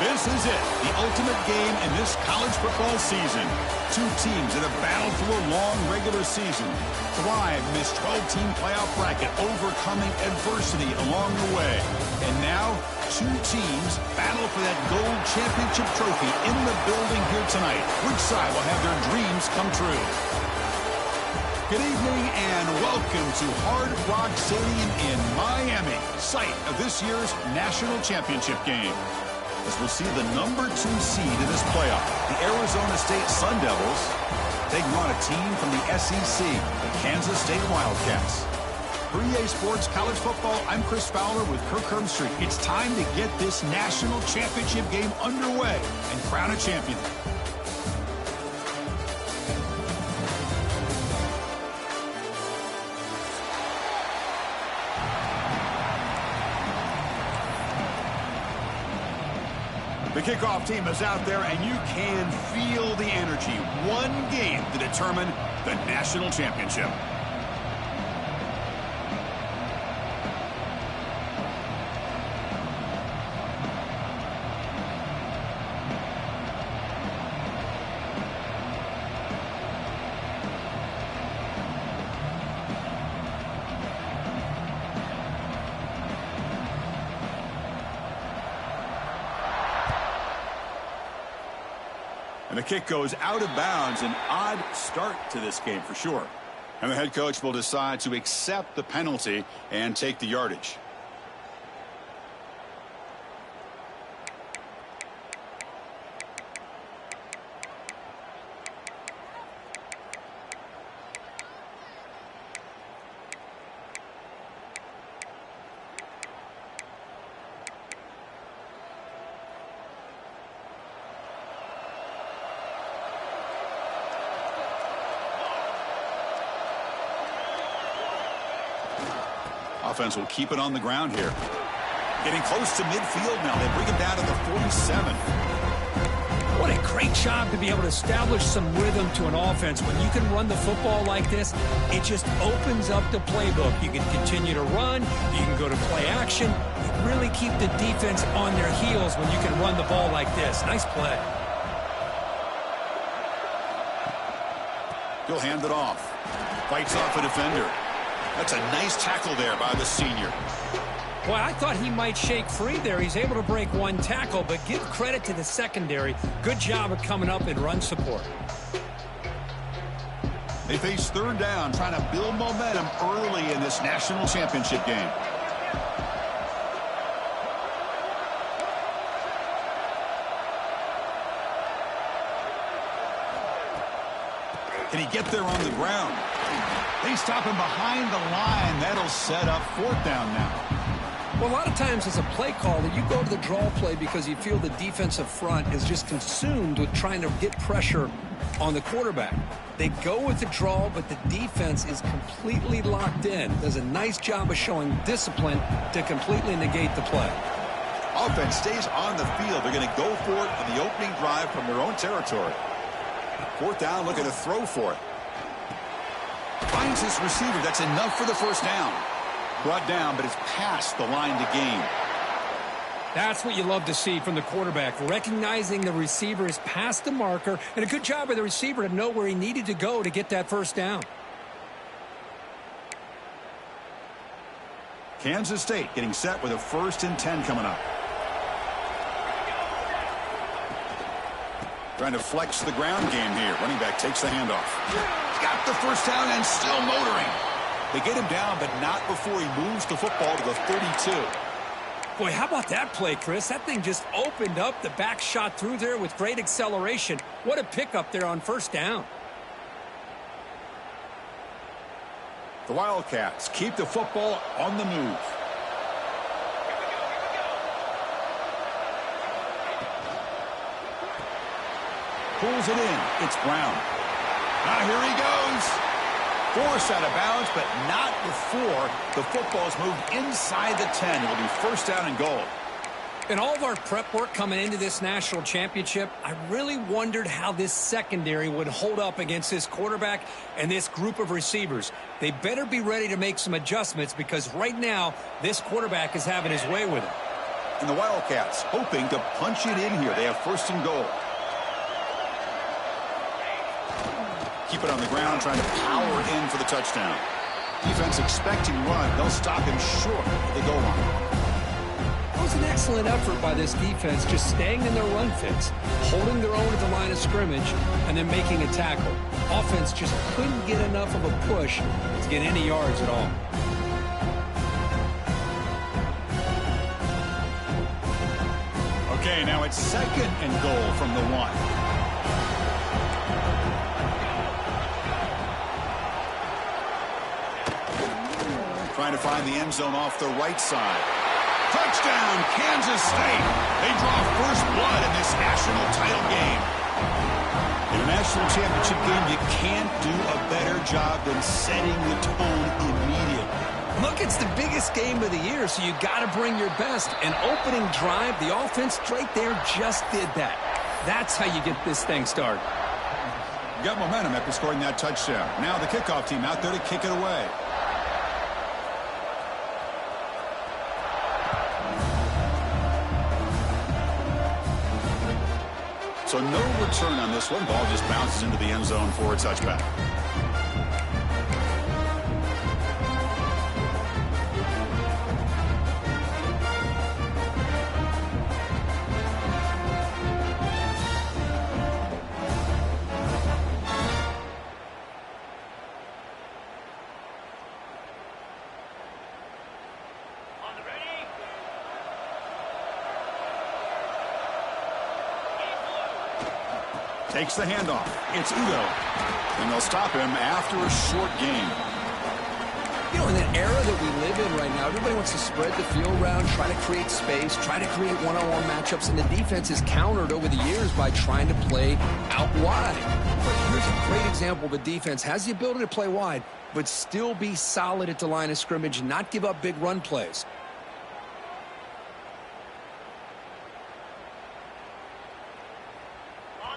This is it, the ultimate game in this college football season. Two teams that have battled through a long regular season, thrive in this 12-team playoff bracket, overcoming adversity along the way. And now, two teams battle for that gold championship trophy in the building here tonight. Which side will have their dreams come true? Good evening and welcome to Hard Rock Stadium in Miami, site of this year's national championship game. As we'll see the number 2 seed in this playoff, the Arizona State Sun Devils, taking on a team from the SEC, the Kansas State Wildcats. For EA Sports College Football, I'm Chris Fowler with Kirk Herbstreit. It's time to get this national championship game underway and crown a champion. The kickoff team is out there, and you can feel the energy. One game to determine the national championship. And the kick goes out of bounds. An odd start to this game for sure. And the head coach will decide to accept the penalty and take the yardage. Offense will keep it on the ground here. Getting close to midfield now. They bring him down to the 47. What a great job to be able to establish some rhythm to an offense. When you can run the football like this, it just opens up the playbook. You can continue to run. You can go to play action. You really keep the defense on their heels when you can run the ball like this. Nice play. He'll hand it off. Fights off a defender. That's a nice tackle there by the senior. Boy, I thought he might shake free there. He's able to break one tackle, but give credit to the secondary. Good job of coming up in run support. They face third down, trying to build momentum early in this national championship game. Can he get there on the ground? They stop him behind the line. That'll set up fourth down now. Well, a lot of times as a play caller, you go to the draw play because you feel the defensive front is just consumed with trying to get pressure on the quarterback. They go with the draw, but the defense is completely locked in. Does a nice job of showing discipline to completely negate the play. Offense stays on the field. They're going to go for it on the opening drive from their own territory. Fourth down, looking to throw for it. Finds his receiver. That's enough for the first down. Brought down, but it's past the line to gain. That's what you love to see from the quarterback. Recognizing the receiver is past the marker, and a good job of the receiver to know where he needed to go to get that first down. Kansas State getting set with a 1st and 10 coming up. Trying to flex the ground game here. Running back takes the handoff. Got the first down and still motoring. They get him down, but not before he moves the football to the 32. Boy, how about that play, Chris? That thing just opened up. The back shot through there with great acceleration. What a pickup there on first down. The Wildcats keep the football on the move. Pulls it in. It's Brown. Now here he goes. Forced out of bounds, but not before the football's moved inside the 10. It'll be first down and goal. In all of our prep work coming into this national championship, I really wondered how this secondary would hold up against this quarterback and this group of receivers. They better be ready to make some adjustments because right now, this quarterback is having his way with it. And the Wildcats hoping to punch it in here. They have first and goal. Keep it on the ground, trying to power in for the touchdown. Defense expecting run. They'll stop him short of the goal line. It was an excellent effort by this defense, just staying in their run fits, holding their own at the line of scrimmage, and then making a tackle. Offense just couldn't get enough of a push to get any yards at all. Okay, now it's second and goal from the 1. Trying to find the end zone off the right side. Touchdown, Kansas State. They draw first blood in this national title game. In a national championship game, you can't do a better job than setting the tone immediately. Look, it's the biggest game of the year, so you got to bring your best. An opening drive, the offense right there just did that. That's how you get this thing started. You got momentum after scoring that touchdown. Now the kickoff team out there to kick it away. So no return on this one. Ball just bounces into the end zone for a touchback. Takes the handoff. It's Udo. And they'll stop him after a short game. You know, in the era that we live in right now, everybody wants to spread the field around, try to create space, try to create one-on-one matchups, and the defense is countered over the years by trying to play out wide. But here's a great example. The defense has the ability to play wide, but still be solid at the line of scrimmage, not give up big run plays.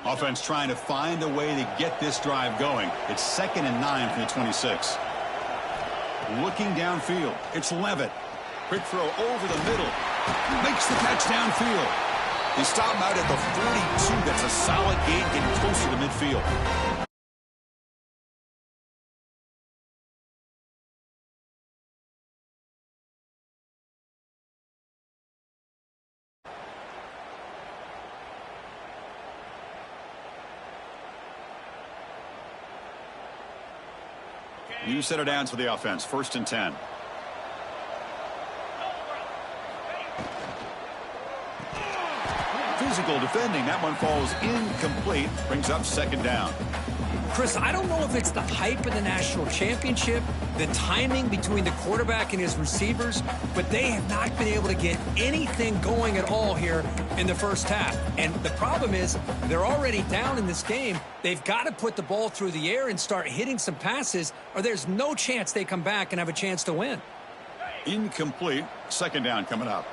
Offense trying to find a way to get this drive going. It's 2nd and 9 from the 26. Looking downfield. It's Levitt. Quick throw over the middle. Makes the catch downfield. They stop him out at the 42. That's a solid gain, getting closer to midfield. New set of downs for the offense. 1st and 10. Physical defending. That one falls incomplete. Brings up 2nd down. Chris, I don't know if it's the hype of the national championship, the timing between the quarterback and his receivers, but they have not been able to get anything going at all here in the first half. And the problem is they're already down in this game. They've got to put the ball through the air and start hitting some passes, or there's no chance they come back and have a chance to win. Incomplete. 2nd down coming up.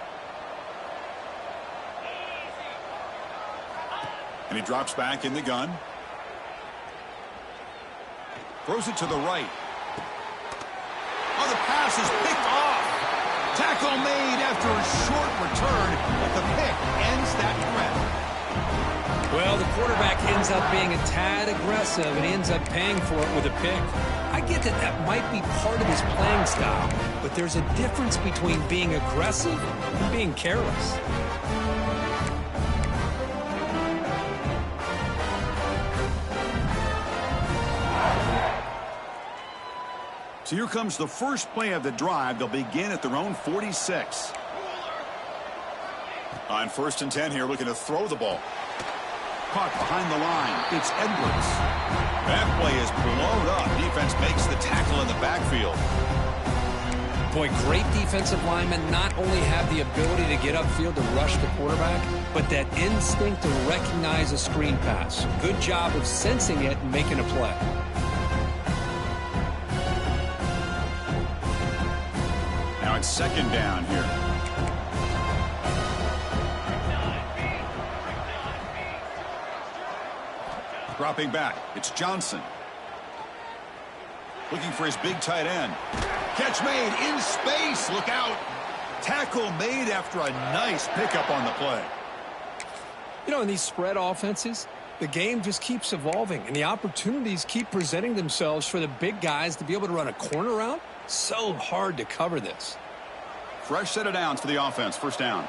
And he drops back in the gun. Throws it to the right. Oh, the pass is picked off. Tackle made after a short return, but the pick ends that threat. Well, the quarterback ends up being a tad aggressive and ends up paying for it with a pick. I get that that might be part of his playing style, but there's a difference between being aggressive and being careless. So here comes the first play of the drive. They'll begin at their own 46. On 1st and 10 here, looking to throw the ball. Caught behind the line. It's Edwards. That play is blown up. Defense makes the tackle in the backfield. Boy, great defensive linemen not only have the ability to get upfield to rush the quarterback, but that instinct to recognize a screen pass. Good job of sensing it and making a play. Now it's 2nd down here. Dropping back. It's Johnson. Looking for his big tight end. Catch made in space. Look out. Tackle made after a nice pickup on the play. You know, in these spread offenses, the game just keeps evolving, and the opportunities keep presenting themselves for the big guys to be able to run a corner route. So hard to cover this. Fresh set of downs for the offense. First down.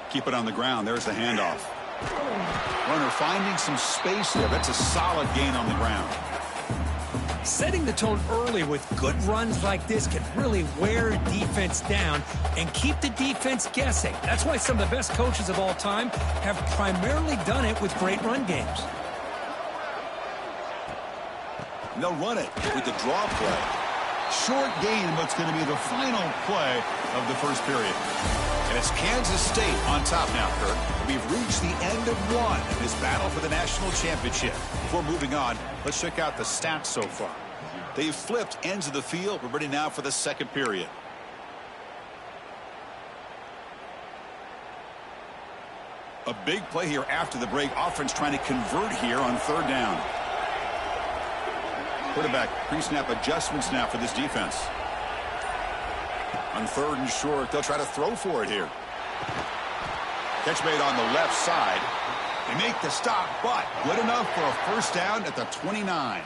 Keep it on the ground. There's the handoff. Runner finding some space there. That's a solid gain on the ground. Setting the tone early with good runs like this can really wear defense down and keep the defense guessing. That's why some of the best coaches of all time have primarily done it with great run games. And they'll run it with the draw play. Short gain, but it's going to be the final play of the first period. And it's Kansas State on top now, Kirk. We've reached the end of one in this battle for the national championship. Before moving on, let's check out the stats so far. They've flipped ends of the field. We're ready now for the second period. A big play here after the break. Offense trying to convert here on third down. Quarterback pre-snap adjustments now for this defense. On third and short, they'll try to throw for it here. Catch made on the left side. They make the stop, but good enough for a first down at the 29.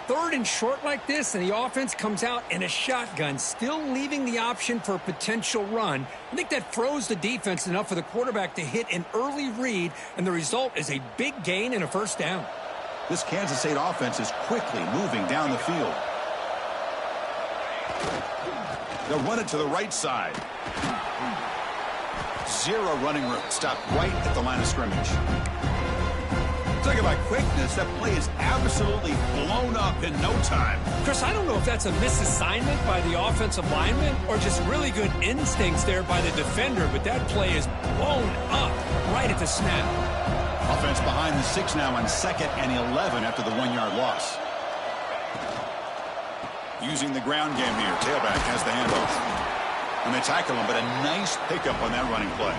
Third and short like this, and the offense comes out in a shotgun, still leaving the option for a potential run. I think that throws the defense enough for the quarterback to hit an early read, and the result is a big gain and a first down. This Kansas State offense is quickly moving down the field. They'll run it to the right side. Zero running room. Stopped right at the line of scrimmage. Talk about quickness. That play is absolutely blown up in no time. Chris, I don't know if that's a misassignment by the offensive lineman or just really good instincts there by the defender, but that play is blown up right at the snap. Offense behind the 6 now on 2nd and 11 after the 1-yard loss. Using the ground game here. Tailback has the handoff. And they tackle him, but a nice pickup on that running play.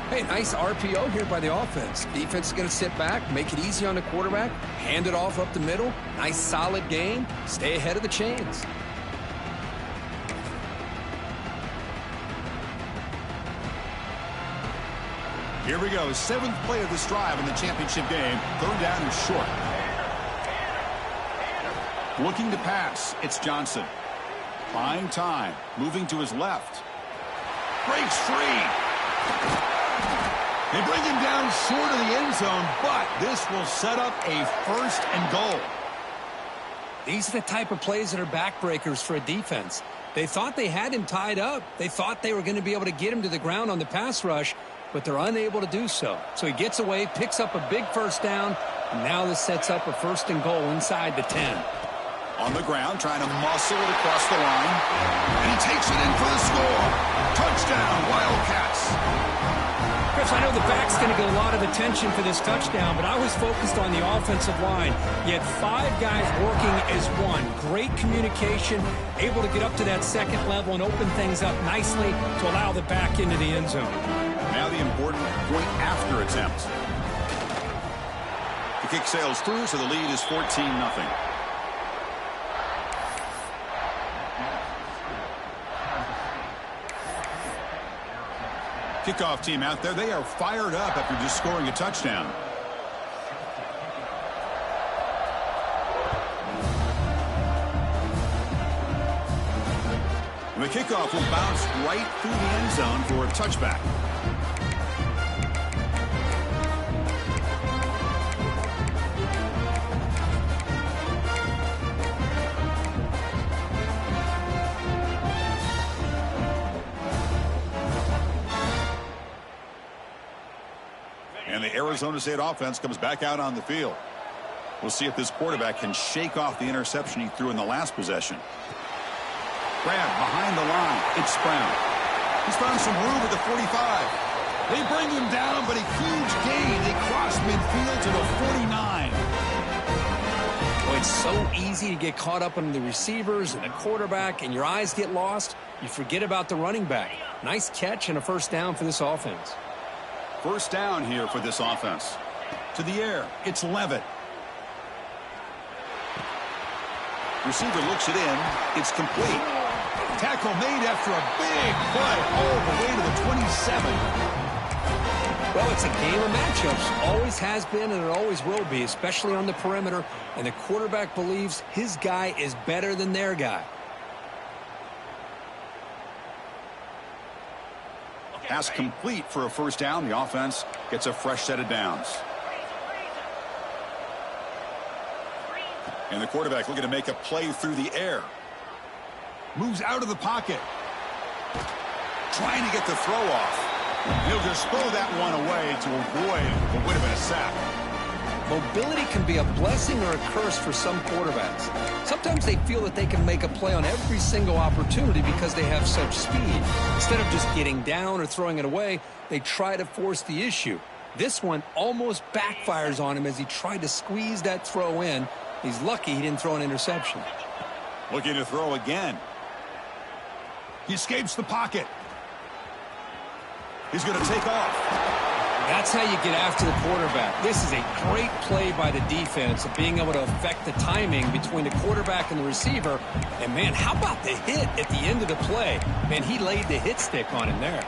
Hey, nice RPO here by the offense. Defense is going to sit back, make it easy on the quarterback, hand it off up the middle. Nice solid game. Stay ahead of the chains. Here we go. 7th play of this drive in the championship game. Third down is short. Looking to pass. It's Johnson. Buying time. Moving to his left. Breaks free. They bring him down short of the end zone, but this will set up a first and goal. These are the type of plays that are backbreakers for a defense. They thought they had him tied up. They thought they were going to be able to get him to the ground on the pass rush, but they're unable to do so. So he gets away, picks up a big first down, and now this sets up a first and goal inside the 10. On the ground, trying to muscle it across the line. And he takes it in for the score. Touchdown, Wildcats. Chris, I know the back's going to get a lot of attention for this touchdown, but I was focused on the offensive line. You had 5 guys working as one. Great communication, able to get up to that second level and open things up nicely to allow the back into the end zone. Now the important point after attempt. The kick sails through, so the lead is 14-0. Kickoff team out there. They are fired up after just scoring a touchdown. And the kickoff will bounce right through the end zone for a touchback. And the Arizona State offense comes back out on the field. We'll see if this quarterback can shake off the interception he threw in the last possession. Grab behind the line. It's Brown. He's found some room at the 45. They bring him down, but a huge gain. They cross midfield to the 49. Well, it's so easy to get caught up on the receivers and the quarterback, and your eyes get lost. You forget about the running back. Nice catch and a first down for this offense. First down here for this offense. To the air, it's Levitt. Receiver looks it in. It's complete. Tackle made after a big play all the way to the 27. Well, it's a game of matchups. Always has been and it always will be, especially on the perimeter. And the quarterback believes his guy is better than their guy. Pass complete for a first down. The offense gets a fresh set of downs. And the quarterback looking to make a play through the air. Moves out of the pocket. Trying to get the throw off. He'll just throw that one away to avoid what would have been a sack. Mobility can be a blessing or a curse for some quarterbacks. Sometimes they feel that they can make a play on every single opportunity because they have such speed. Instead of just getting down or throwing it away, they try to force the issue. This one almost backfires on him as he tried to squeeze that throw in. He's lucky he didn't throw an interception. Looking to throw again. He escapes the pocket. He's going to take off. That's how you get after the quarterback. This is a great play by the defense of being able to affect the timing between the quarterback and the receiver. And, man, how about the hit at the end of the play? Man, he laid the hit stick on him there.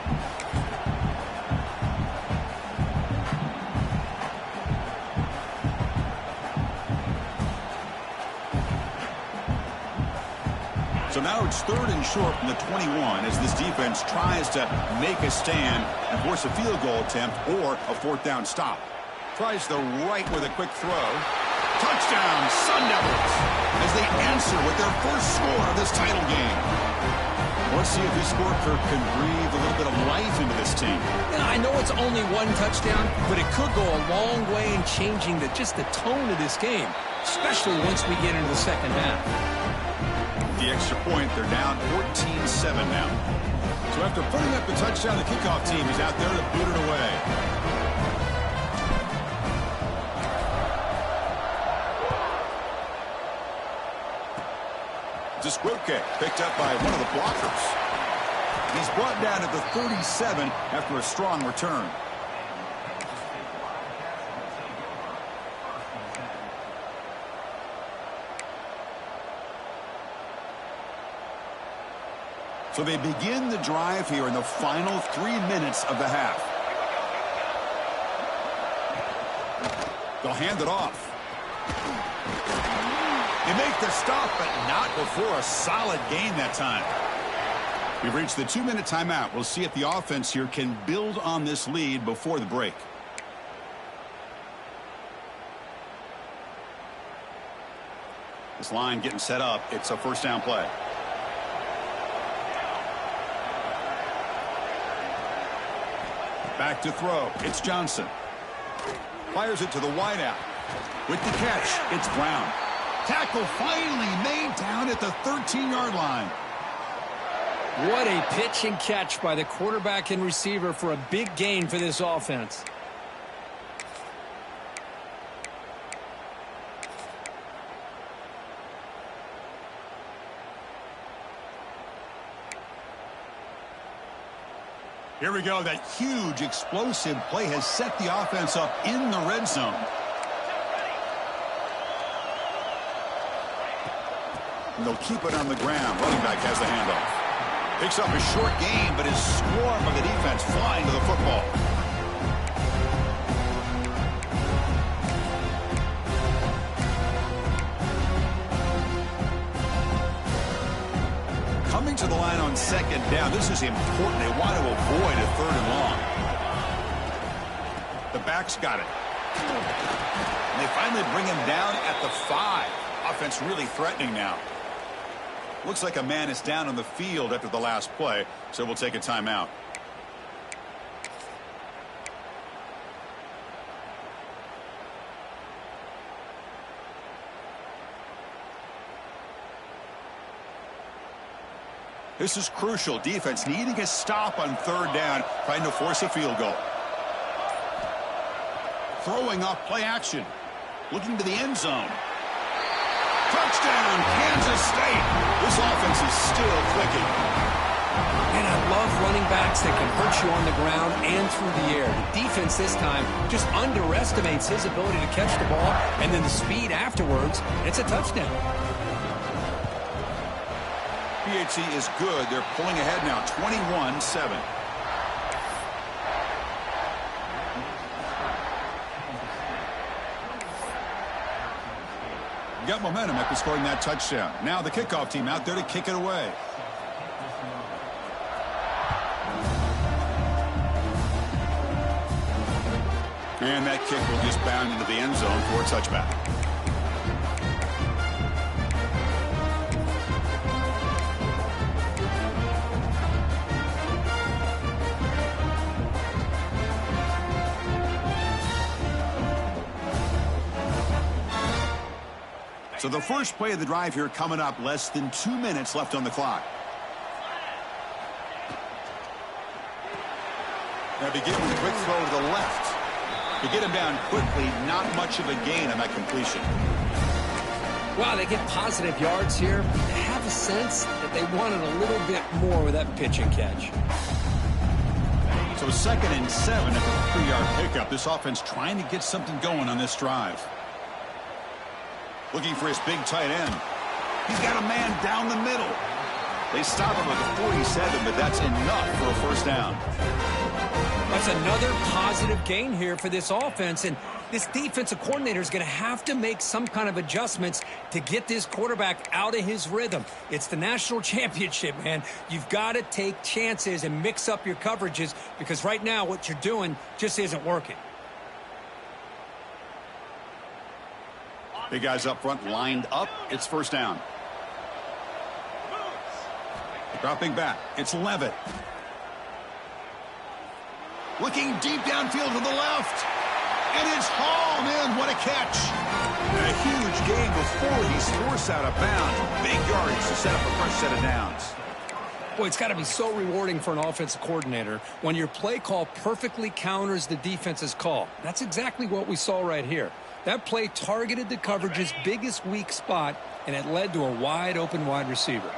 So now it's 3rd and short from the 21 as this defense tries to make a stand and force a field goal attempt or a 4th down stop. Tries the right with a quick throw. Touchdown, Sun Devils, as they answer with their first score of this title game. Let's see if this scorecard can breathe a little bit of life into this team. Yeah, I know it's only one touchdown, but it could go a long way in changing just the tone of this game, especially once we get into the second half. The extra point, they're down 14-7 now. So after putting up the touchdown, the kickoff team is out there to boot it away. Disquilke picked up by one of the blockers. He's brought down at the 37 after a strong return. So they begin the drive here in the final 3 minutes of the half. They'll hand it off. They make the stop, but not before a solid gain that time. We've reached the 2-minute timeout. We'll see if the offense here can build on this lead before the break. This line getting set up. It's a first down play. Back to throw. It's Johnson. Fires it to the wideout. With the catch, it's Brown. Tackle finally made down at the 13-yard line. What a pitch and catch by the quarterback and receiver for a big gain for this offense. Here we go. That huge explosive play has set the offense up in the red zone. And they'll keep it on the ground. Running back has the handoff. Picks up a short gain, but is swarmed by the defense flying to the football. Coming to the line on 2nd down. This is important. They want to avoid a 3rd and long. The back's got it. And they finally bring him down at the 5. Offense really threatening now. Looks like a man is down on the field after the last play, so we'll take a timeout. This is crucial. Defense needing a stop on 3rd down, trying to force a field goal. Throwing off play action. Looking to the end zone. Touchdown, Kansas State. This offense is still clicking. And I love running backs that can hurt you on the ground and through the air. The defense this time just underestimates his ability to catch the ball, and then the speed afterwards, it's a touchdown. PHC is good. They're pulling ahead now, 21-7. Got momentum after scoring that touchdown. Now the kickoff team out there to kick it away. And that kick will just bound into the end zone for a touchback. So the first play of the drive here coming up, less than 2 minutes left on the clock. Now begin with a quick throw to the left. To get him down quickly, not much of a gain on that completion. Wow, they get positive yards here. I have a sense that they wanted a little bit more with that pitch and catch. So 2nd and 7 at the 3-yard pickup. This offense trying to get something going on this drive. Looking for his big tight end. He's got a man down the middle. They stop him at the 47, but that's enough for a first down. That's another positive gain here for this offense, and this defensive coordinator is going to have to make some kind of adjustments to get this quarterback out of his rhythm. It's the national championship, man. You've got to take chances and mix up your coverages because right now what you're doing just isn't working. Big guys up front lined up. It's first down. Dropping back. It's Levitt. Looking deep downfield to the left. And it's hauled in. What a catch. And a huge gain before he's forced out of bounds. Big yards to set up a fresh set of downs. Boy, it's got to be so rewarding for an offensive coordinator when your play call perfectly counters the defense's call. That's exactly what we saw right here. That play targeted the coverage's biggest weak spot, and it led to a wide-open wide receiver.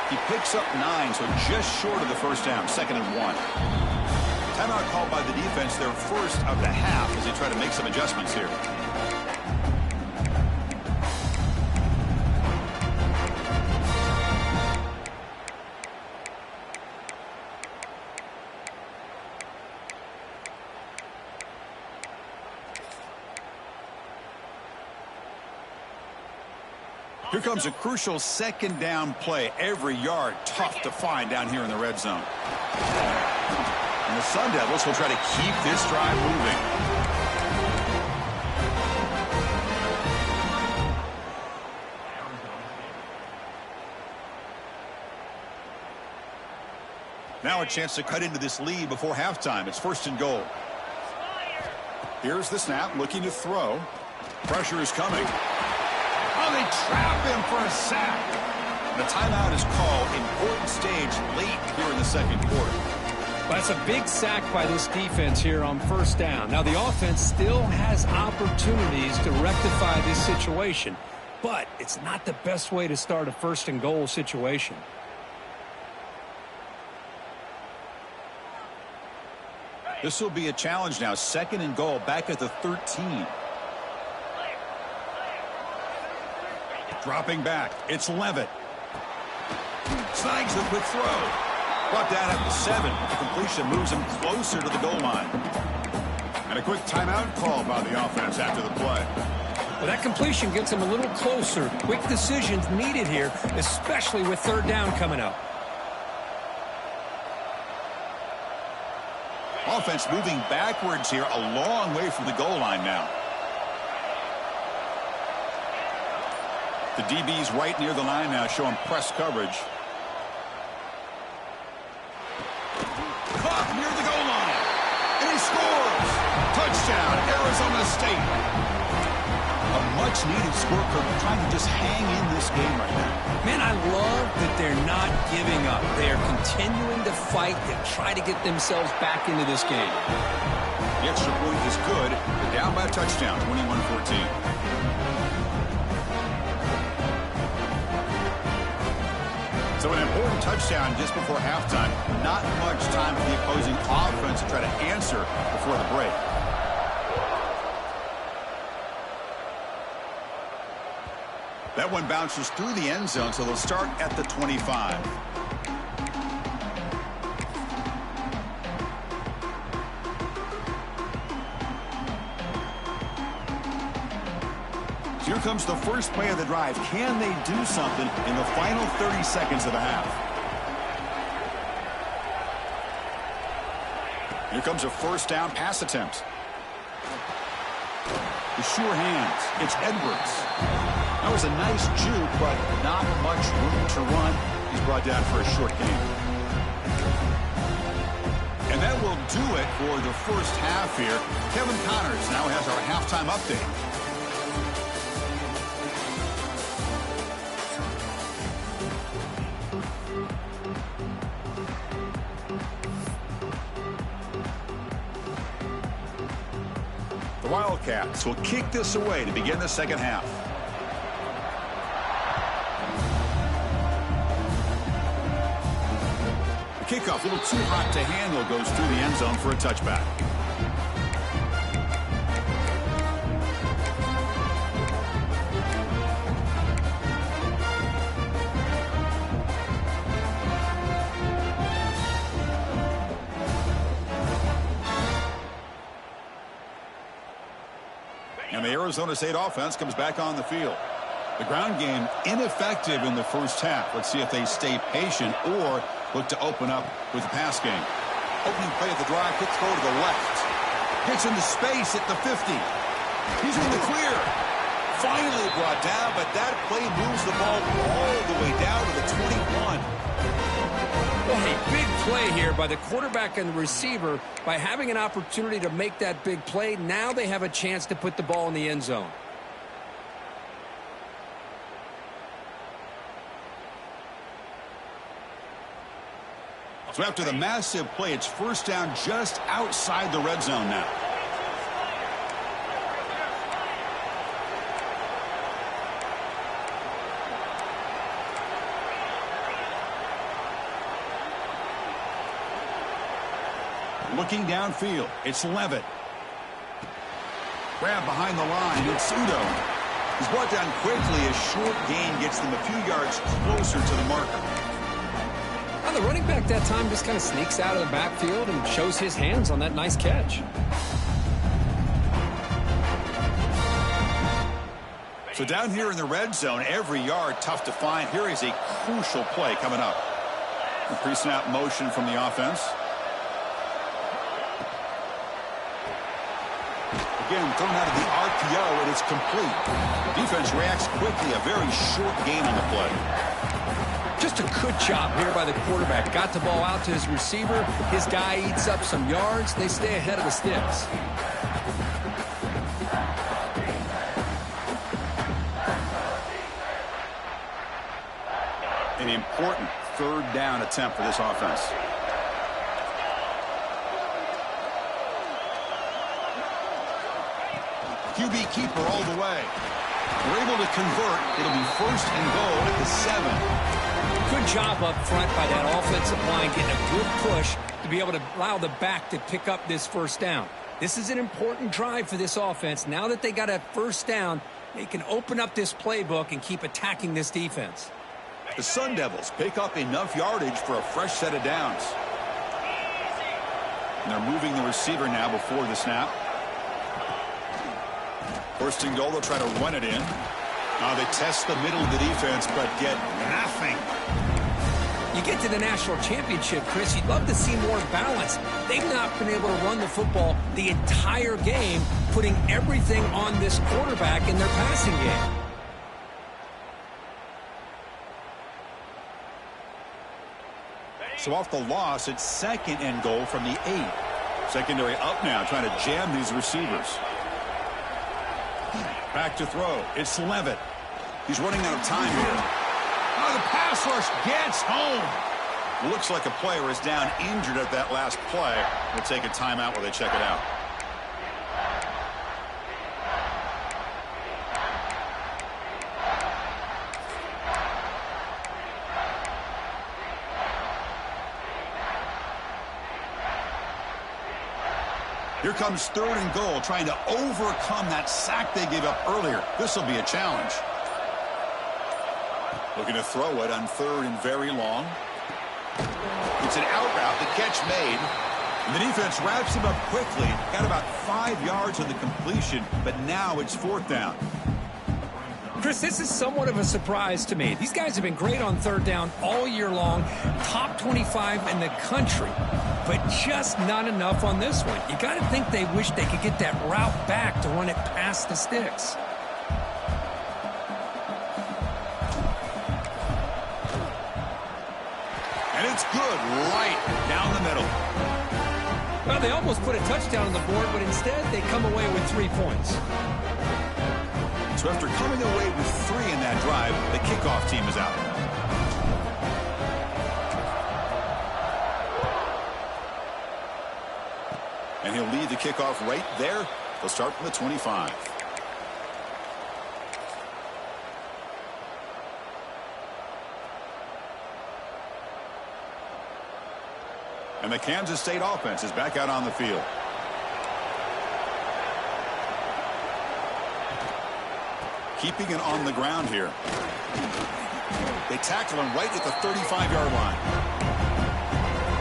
He picks up 9, so just short of the first down, 2nd and 1. Timeout called by the defense, their first of the half as they try to make some adjustments here. Here comes a crucial 2nd down play. Every yard tough to find down here in the red zone. And the Sun Devils will try to keep this drive moving. Now a chance to cut into this lead before halftime. It's 1st and goal. Here's the snap, looking to throw. Pressure is coming. Oh, they trap him for a sack. The timeout is called. Important stage late here in the 2nd quarter. Well, that's a big sack by this defense here on 1st down. Now, the offense still has opportunities to rectify this situation, but it's not the best way to start a 1st and goal situation. This will be a challenge now. 2nd and goal back at the 13. Dropping back. It's Levitt. Snags the quick throw. Brought down at the 7. The completion moves him closer to the goal line. And a quick timeout called by the offense after the play. Well, that completion gets him a little closer. Quick decisions needed here, especially with 3rd down coming up. Offense moving backwards here, a long way from the goal line now. The DB's right near the line now, showing press coverage. Caught near the goal line. And he scores. Touchdown, Arizona State. A much-needed score for trying to just hang in this game right now. Man, I love that they're not giving up. They are continuing to fight and try to get themselves back into this game. The extra point is good. They're down by a touchdown, 21-14. So an important touchdown just before halftime. Not much time for the opposing offense to try to answer before the break. That one bounces through the end zone, so they'll start at the 25. Here comes the first play of the drive. Can they do something in the final 30 seconds of the half? Here comes a first down pass attempt. The sure hands. It's Edwards. That was a nice juke, but not much room to run. He's brought down for a short gain. And that will do it for the first half here. Kevin Connors now has our halftime update. The Wildcats will kick this away to begin the second half. The kickoff, a little too hot to handle, goes through the end zone for a touchback. And the Arizona State offense comes back on the field. The ground game ineffective in the first half. Let's see if they stay patient or look to open up with the pass game. Opening play of the drive, quick throw to the left. Gets into space at the 50. He's in the clear. Finally brought down, but that play moves the ball all the way down to the 21. Well, a big play here by the quarterback and the receiver. By having an opportunity to make that big play, now they have a chance to put the ball in the end zone. So after the massive play, it's first down just outside the red zone now. Looking downfield, it's Levitt. Grab behind the line, it's Udo. He's brought down quickly. A short gain gets them a few yards closer to the marker. Well, the running back that time just kind of sneaks out of the backfield and shows his hands on that nice catch. So down here in the red zone, every yard tough to find. Here is a crucial play coming up. The pre-snap motion from the offense. Again, thrown out of the RPO, and it's complete. Defense reacts quickly. A very short gain on the play. Just a good job here by the quarterback. Got the ball out to his receiver. His guy eats up some yards. They stay ahead of the sticks. An important third down attempt for this offense. QB keeper all the way. We're able to convert. It'll be first and goal at the 7. Good job up front by that offensive line, getting a good push to be able to allow the back to pick up this first down. This is an important drive for this offense. Now that they got a first down, they can open up this playbook and keep attacking this defense. The Sun Devils pick up enough yardage for a fresh set of downs. And they're moving the receiver now before the snap. First and goal, they'll try to run it in. They test the middle of the defense, but get nothing. You get to the national championship, Chris, you'd love to see more balance. They've not been able to run the football the entire game, putting everything on this quarterback in their passing game. So off the loss, it's second and goal from the 8. Secondary up now, trying to jam these receivers. Back to throw. It's Levitt. He's running out of time here. The pass rush gets home. Looks like a player is down injured at that last play. We'll take a timeout while they check it out. Here comes third and goal, trying to overcome that sack they gave up earlier. This will be a challenge. Looking to throw it on 3rd and very long. It's an out route. The catch made. And the defense wraps him up quickly. Got about 5 yards on the completion, but now it's 4th down. Chris, this is somewhat of a surprise to me. These guys have been great on 3rd down all year long. Top 25 in the country, but just not enough on this one. You got to think they wish they could get that route back to run it past the sticks. And it's good right down the middle. Well, they almost put a touchdown on the board, but instead they come away with 3 points. So after coming away with 3 in that drive, the kickoff team is out. And he'll lead the kickoff right there. They'll start from the 25. And the Kansas State offense is back out on the field. Keeping it on the ground here. They tackle him right at the 35-yard line.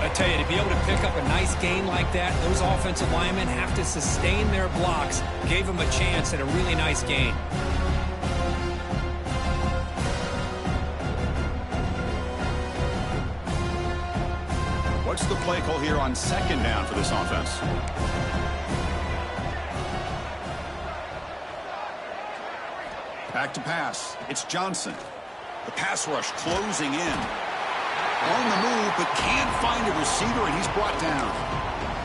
I tell you, to be able to pick up a nice gain like that, those offensive linemen have to sustain their blocks. Gave them a chance at a really nice gain. What's the play call here on 2nd down for this offense? Back to pass. It's Johnson. The pass rush closing in. On the move, but can't find a receiver, and he's brought down.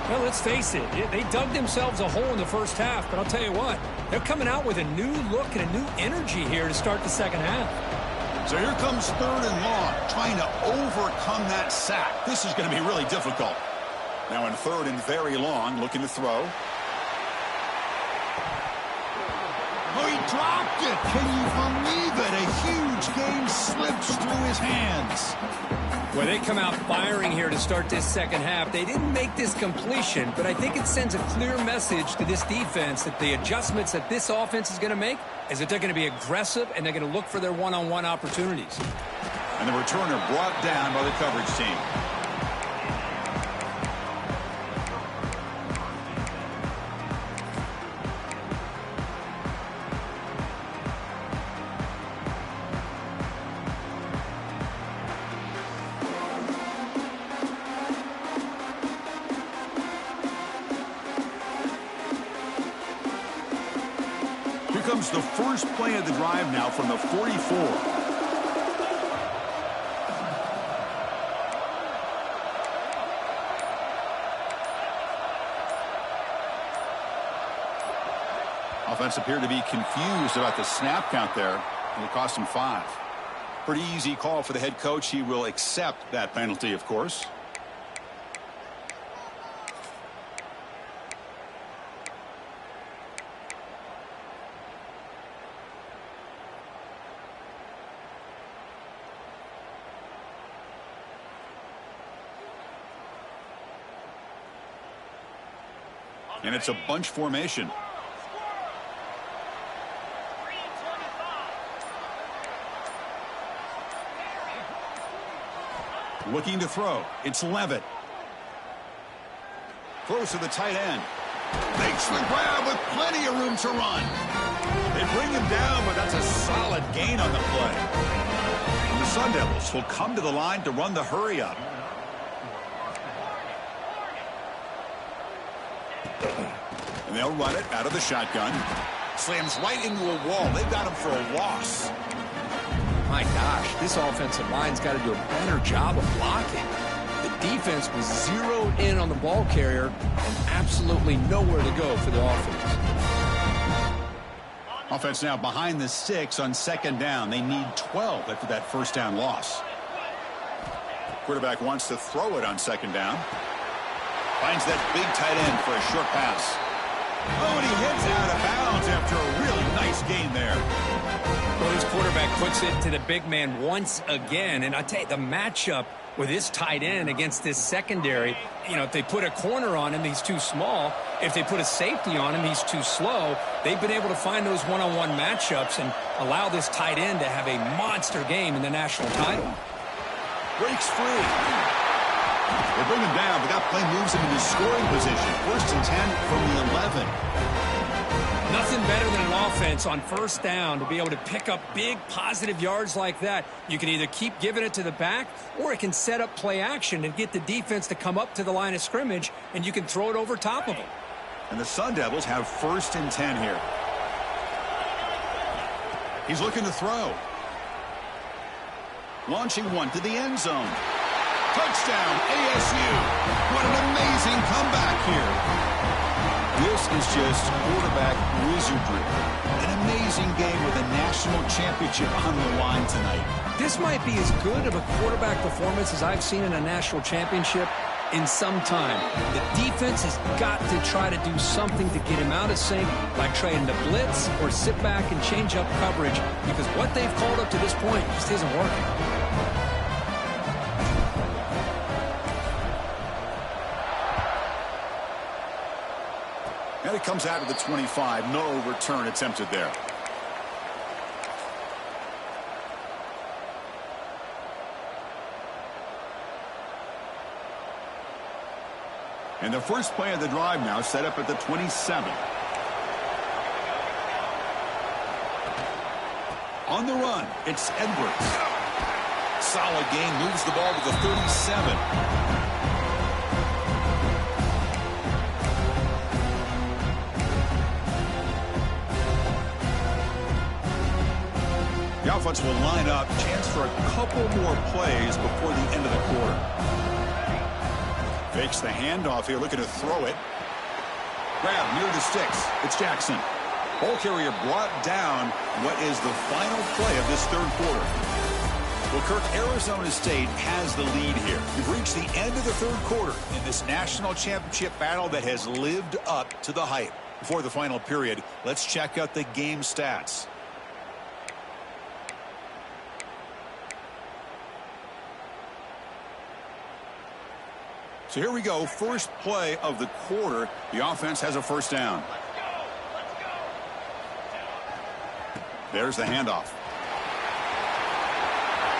Well, let's face it. They dug themselves a hole in the first half, but I'll tell you what. They're coming out with a new look and a new energy here to start the second half. So here comes 3rd and long, trying to overcome that sack. This is going to be really difficult. Now in 3rd and very long, looking to throw. Oh, he dropped it. Can you believe it? A huge game slips through his hands. Well, they come out firing here to start this second half. They didn't make this completion, but I think it sends a clear message to this defense that the adjustments that this offense is going to make is that they're going to be aggressive and they're going to look for their one-on-one opportunities. And the returner brought down by the coverage team. Comes the first play of the drive now from the 44. Offense appeared to be confused about the snap count there, and it cost him 5. Pretty easy call for the head coach. He will accept that penalty, of course. And it's a bunch formation. Looking to throw. It's Levitt. Throws to the tight end. Makes the grab with plenty of room to run. They bring him down, but that's a solid gain on the play. And the Sun Devils will come to the line to run the hurry up. And they'll run it out of the shotgun. Slams right into a wall. They've got him for a loss. My gosh, this offensive line's got to do a better job of blocking. The defense was zeroed in on the ball carrier and absolutely nowhere to go for the offense. Offense now behind the 6 on 2nd down. They need 12 after that first down loss. Quarterback wants to throw it on 2nd down. Finds that big tight end for a short pass. Oh, and he heads out of bounds after a really nice gain there. Well, this quarterback puts it to the big man once again. And I tell you, the matchup with this tight end against this secondary, you know, if they put a corner on him, he's too small. If they put a safety on him, he's too slow. They've been able to find those one-on-one matchups and allow this tight end to have a monster game in the national title. Breaks free. They bring him down, but that play moves him into scoring position. 1st and 10 from the 11. Nothing better than an offense on 1st down to be able to pick up big positive yards like that. You can either keep giving it to the back, or it can set up play action and get the defense to come up to the line of scrimmage, and you can throw it over top of them. And the Sun Devils have 1st and 10 here. He's looking to throw. Launching one to the end zone. Touchdown, ASU. What an amazing comeback here. This is just quarterback wizardry. An amazing game with a national championship on the line tonight. This might be as good of a quarterback performance as I've seen in a national championship in some time. The defense has got to try to do something to get him out of sync, like trying to blitz or sit back and change up coverage, because what they've called up to this point just isn't working. And it comes out of the 25. No return attempted there. And the first play of the drive now set up at the 27. On the run, it's Edwards. Solid gain, moves the ball to the 37. The offense will line up. Chance for a couple more plays before the end of the quarter. Fakes the handoff here, looking to throw it. Grab near the sticks. It's Jackson. Ball carrier brought down. What is the final play of this 3rd quarter? Well, Kirk, Arizona State has the lead here. We've reached the end of the 3rd quarter in this national championship battle that has lived up to the hype. Before the final period, let's check out the game stats. So here we go. First play of the quarter. The offense has a 1st down. There's the handoff.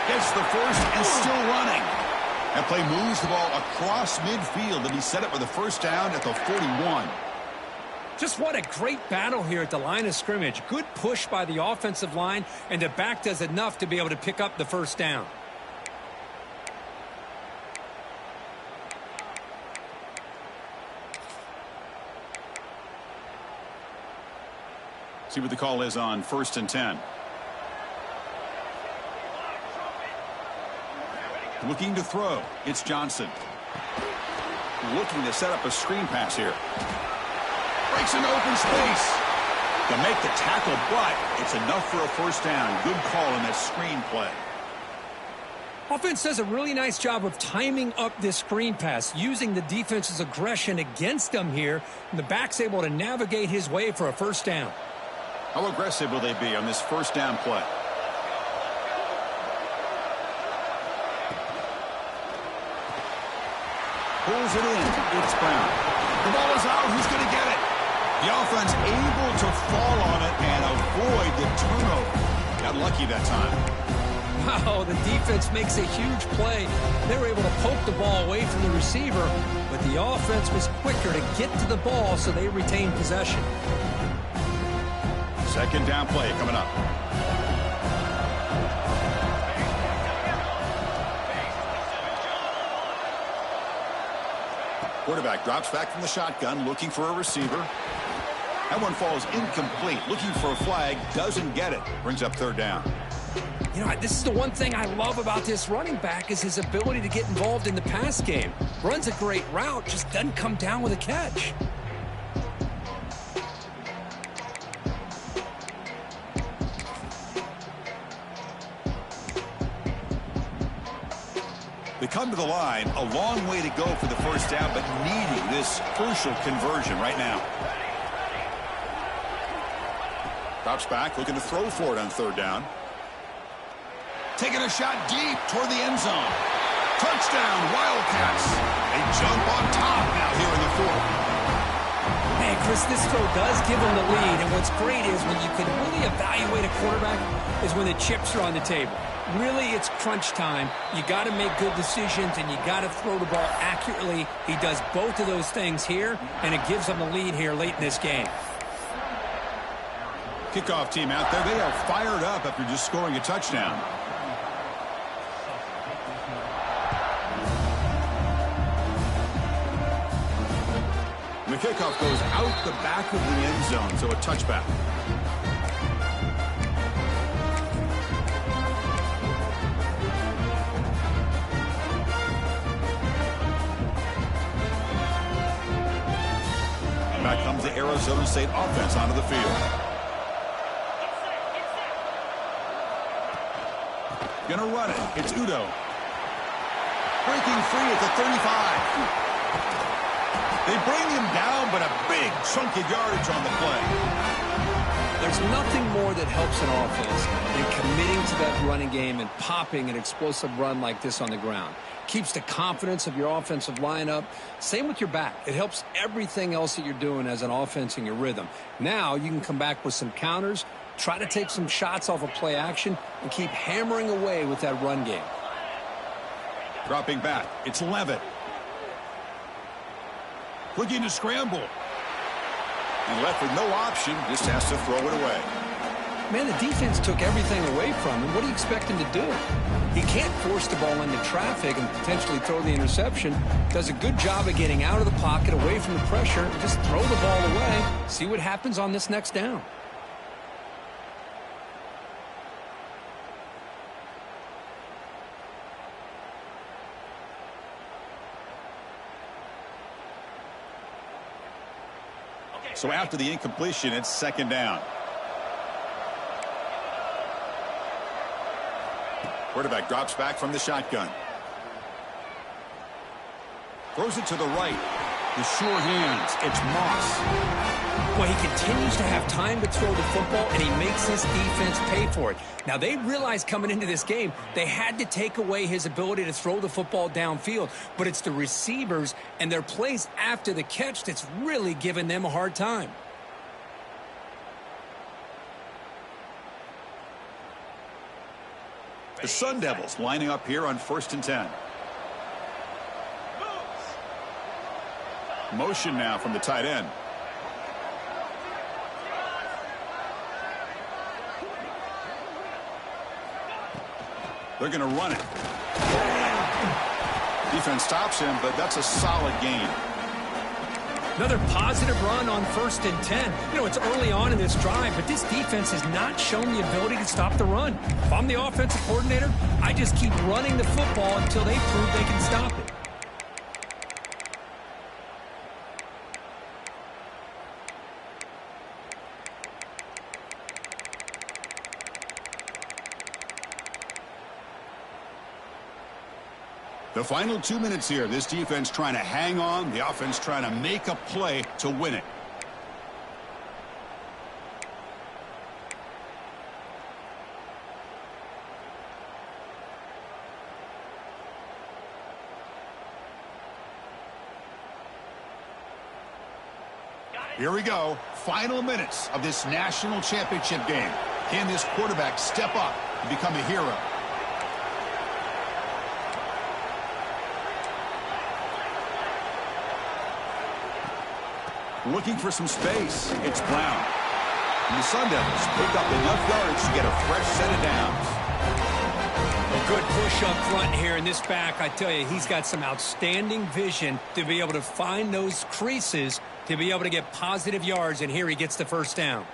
Gets the 1st and still running. That play moves the ball across midfield, and he set it with a 1st down at the 41. Just what a great battle here at the line of scrimmage. Good push by the offensive line, and the back does enough to be able to pick up the 1st down. See what the call is on 1st and 10. Looking to throw. It's Johnson. Looking to set up a screen pass here. Breaks into open space. To make the tackle, but it's enough for a 1st down. Good call in that screen play. Offense does a really nice job of timing up this screen pass, using the defense's aggression against them here. And the back's able to navigate his way for a 1st down. How aggressive will they be on this 1st down play? Pulls it in. It's Brown. The ball is out. Who's going to get it? The offense able to fall on it and avoid the turnover. Got lucky that time. Wow, the defense makes a huge play. They were able to poke the ball away from the receiver, but the offense was quicker to get to the ball, so they retained possession. 2nd down play coming up. Quarterback drops back from the shotgun, looking for a receiver. That one falls incomplete. Looking for a flag, doesn't get it. Brings up 3rd down. You know, this is the one thing I love about this running back is his ability to get involved in the pass game. Runs a great route, just doesn't come down with a catch. They come to the line, a long way to go for the 1st down, but needing this crucial conversion right now. Drops back, looking to throw for it on 3rd down. Taking a shot deep toward the end zone. Touchdown, Wildcats. They jump on top now here in the 4th. this throw does give them the lead, and what's great is when you can really evaluate a quarterback is when the chips are on the table. Really, it's crunch time. You got to make good decisions, and you got to throw the ball accurately. He does both of those things here, and it gives them the lead here late in this game. Kickoff team out there. They are fired up after just scoring a touchdown. The kickoff goes out the back of the end zone, so a touchback. Back comes the Arizona State offense onto the field. Gonna run it. It's Udo. Breaking free at the 35. They bring him down, but a big chunk of yardage on the play. There's nothing more that helps an offense than committing to that running game and popping an explosive run like this on the ground. Keeps the confidence of your offensive lineup. Same with your back. It helps everything else that you're doing as an offense in your rhythm. Now you can come back with some counters, try to take some shots off of play action, and keep hammering away with that run game. Dropping back. It's Levitt. Looking to scramble. And left with no option, just has to throw it away. Man, the defense took everything away from him. What do you expect him to do? He can't force the ball into traffic and potentially throw the interception. Does a good job of getting out of the pocket, away from the pressure, and just throw the ball away. See what happens on this next down. So after the incompletion, it's second down. Quarterback drops back from the shotgun. Throws it to the right. The sure hands. It's Moss. Well, he continues to have time to throw the football, and he makes his defense pay for it. Now, they realized coming into this game they had to take away his ability to throw the football downfield, but it's the receivers and their plays after the catch that's really giving them a hard time. The Sun Devils lining up here on 1st and 10. Motion now from the tight end. They're going to run it. Defense stops him, but that's a solid gain. Another positive run on 1st and 10. You know, it's early on in this drive, but this defense has not shown the ability to stop the run. If I'm the offensive coordinator, I just keep running the football until they prove they can stop it. The final 2 minutes here. This defense trying to hang on. The offense trying to make a play to win it. Here we go. Final minutes of this national championship game. Can this quarterback step up and become a hero? Looking for some space. It's Brown. And the Sun Devils pick up enough yards to get a fresh set of downs. A good push up front here in this back. I tell you, he's got some outstanding vision to be able to find those creases to be able to get positive yards, and here he gets the first down.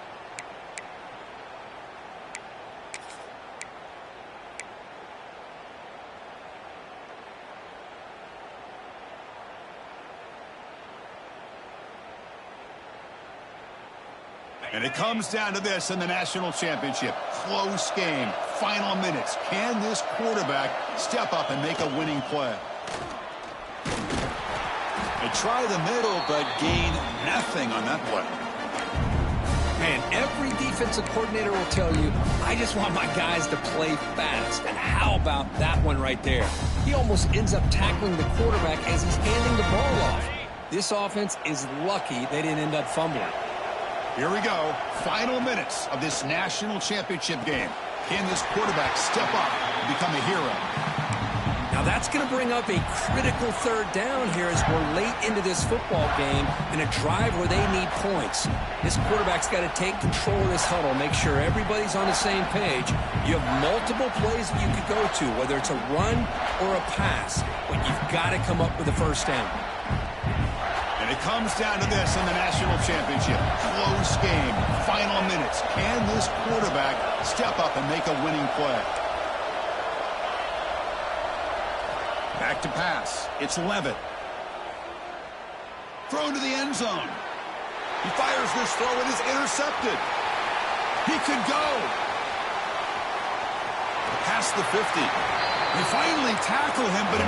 And it comes down to this in the national championship. Close game. Final minutes. Can this quarterback step up and make a winning play? They try the middle, but gain nothing on that play. Man, every defensive coordinator will tell you, I just want my guys to play fast. And how about that one right there? He almost ends up tackling the quarterback as he's handing the ball off. This offense is lucky they didn't end up fumbling. Here we go. Final minutes of this national championship game. Can this quarterback step up and become a hero? Now that's going to bring up a critical third down here as we're late into this football game in a drive where they need points. This quarterback's got to take control of this huddle, make sure everybody's on the same page. You have multiple plays that you could go to, whether it's a run or a pass, but you've got to come up with a first down. And it comes down to this in the national championship. Close game, final minutes. Can this quarterback step up and make a winning play? Back to pass. It's Levitt. Thrown to the end zone. He fires this throw. It is intercepted. He could go. Past the 50. They finally tackle him, but an